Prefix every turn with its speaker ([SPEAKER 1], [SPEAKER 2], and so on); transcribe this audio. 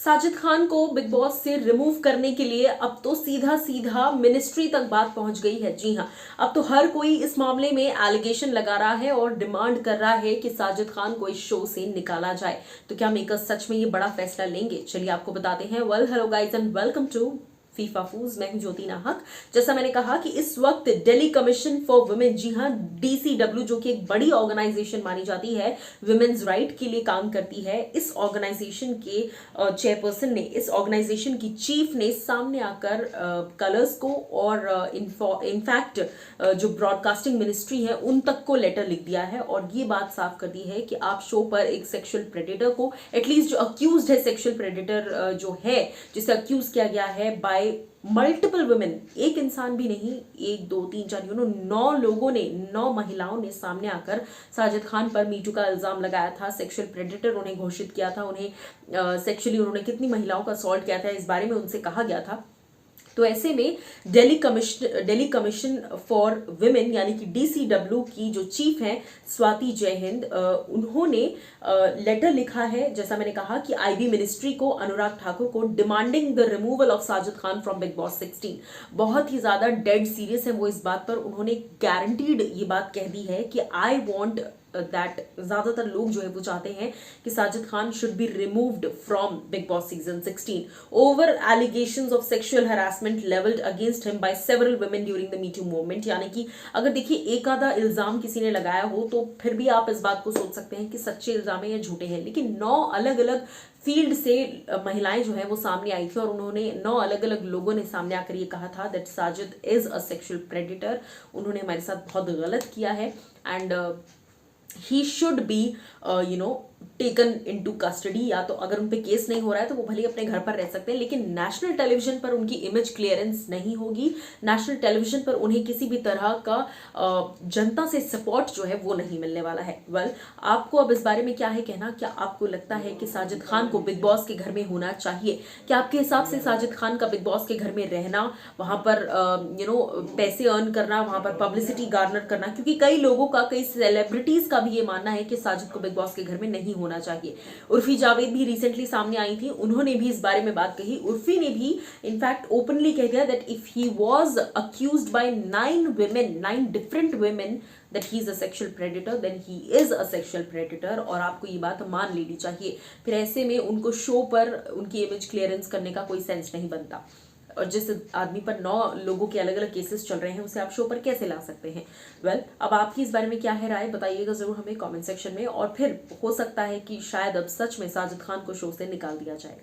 [SPEAKER 1] साजिद खान को big boss से remove करने के लिए अब तो सीधा सीधा मिनिस्ट्री तक बात पहुंच गई है। जी हां, अब तो हर कोई इस मामले में एलिगेशन लगा रहा है और डिमांड कर रहा है कि साजिद खान को इस शो से निकाला जाए। तो क्या मेकर्स सच में ये बड़ा फैसला लेंगे? चलिए आपको बताते हैं। Well, hello guys and welcome to FIFA foods. मैं हूं ज्योति नाहक। जैसा मैंने कहा कि इस वक्त दिल्ली कमीशन फॉर वुमेन, जी हां, DCW, जो कि एक बड़ी ऑर्गेनाइजेशन मानी जाती है, वुमेन्स राइट के लिए काम करती है, इस ऑर्गेनाइजेशन के चेयरपर्सन ने, इस ऑर्गेनाइजेशन की चीफ ने सामने आकर कलर्स को और इनफैक्ट जो ब्रॉडकास्टिंग मिनिस्ट्री है उन तक को लेटर लिख दिया है और ये बात साफ कर दी है कि आप शो पर एक सेक्सुअल प्रेडेटर को, एटलीस्ट जो अक्यूज्ड है, सेक्सुअल प्रेडेटर जो है, जिसे अक्यूज किया गया है बाय मल्टीपल वुमेन, एक इंसान भी नहीं, 1 2 3 4 9 लोगों ने, 9 महिलाओं ने सामने आकर साजिद खान पर मीटू का इल्जाम लगाया था, सेक्सुअल प्रेडेटर उन्हें घोषित किया था, उन्हें सेक्सुअली उन्होंने कितनी महिलाओं का असॉल्ट किया था इस बारे में उनसे कहा गया था। तो ऐसे में दिल्ली कमीशन फॉर विमेन यानी कि DCW की जो चीफ हैं स्वाति जय हिंद, उन्होंने लेटर लिखा है, जैसा मैंने कहा, कि IB मिनिस्ट्री को, अनुराग ठाकुर को, demanding the removal of Sajid Khan from Bigg boss 16। बहुत ही ज्यादा डेड सीरियस है वो इस बात पर। उन्होंने गारंटीड ये बात कह दी है कि आई वॉन्ट दैट, ज्यादातर लोग जो है वो चाहते हैं कि Sajid Khan should be removed from Bigg Boss season 16 over allegations of sexual harassment levelled against him by several women during the me too movement. यानी कि अगर देखिए एक आधा इल्जाम किसी ने लगाया हो तो फिर भी आप इस बात को सोच सकते हैं कि सच्चे इल्जाम है या झूठे हैं, लेकिन 9 अलग अलग फील्ड से महिलाएं जो है वो सामने आई थी और उन्होंने 9 अलग अलग लोगों ने सामने आकर ये कहा था that Sajid is a sexual predator, उन्होंने हमारे साथ बहुत गलत किया है and he should be taken into custody, या तो अगर उन पे केस नहीं हो रहा है तो वो भले अपने घर पर रह सकते हैं, लेकिन नेशनल टेलीविजन पर उनकी इमेज क्लियरेंस नहीं होगी, नेशनल टेलीविजन पर उन्हें किसी भी तरह का जनता से सपोर्ट जो है वो नहीं मिलने वाला है। वेल, आपको अब इस बारे में क्या है कहना? क्या आपको लगता है कि साजिद खान को बिग बॉस के घर में होना चाहिए? क्या आपके हिसाब से साजिद खान का बिग बॉस के घर में रहना, वहां पर पैसे अर्न करना, वहां पर पब्लिसिटी गार्नर करना, क्योंकि कई लोगों का, कई सेलिब्रिटीज का भी ये मानना है कि साजिद को बिग बॉस के घर में नहीं होना चाहिए। उर्फी जावेद भी रिसेंटली सामने आई थी, उन्होंने भी इस बारे में बात कही। उर्फी ने भी इनफैक्ट ओपनली कह दिया that if he was accused by 9 women, 9 different women, that he is a sexual predator, then he is a sexual predator, और आपको ये बात मान लेनी चाहिए। फिर ऐसे में उनको शो पर उनकी इमेज क्लियरेंस करने का कोई सेंस नहीं बनता, और जिस आदमी पर 9 लोगों के अलग अलग केसेस चल रहे हैं उसे आप शो पर कैसे ला सकते हैं? वेल, अब आपकी इस बारे में क्या है राय, बताइएगा जरूर हमें कमेंट सेक्शन में। और फिर हो सकता है कि शायद अब सच में साजिद खान को शो से निकाल दिया जाए।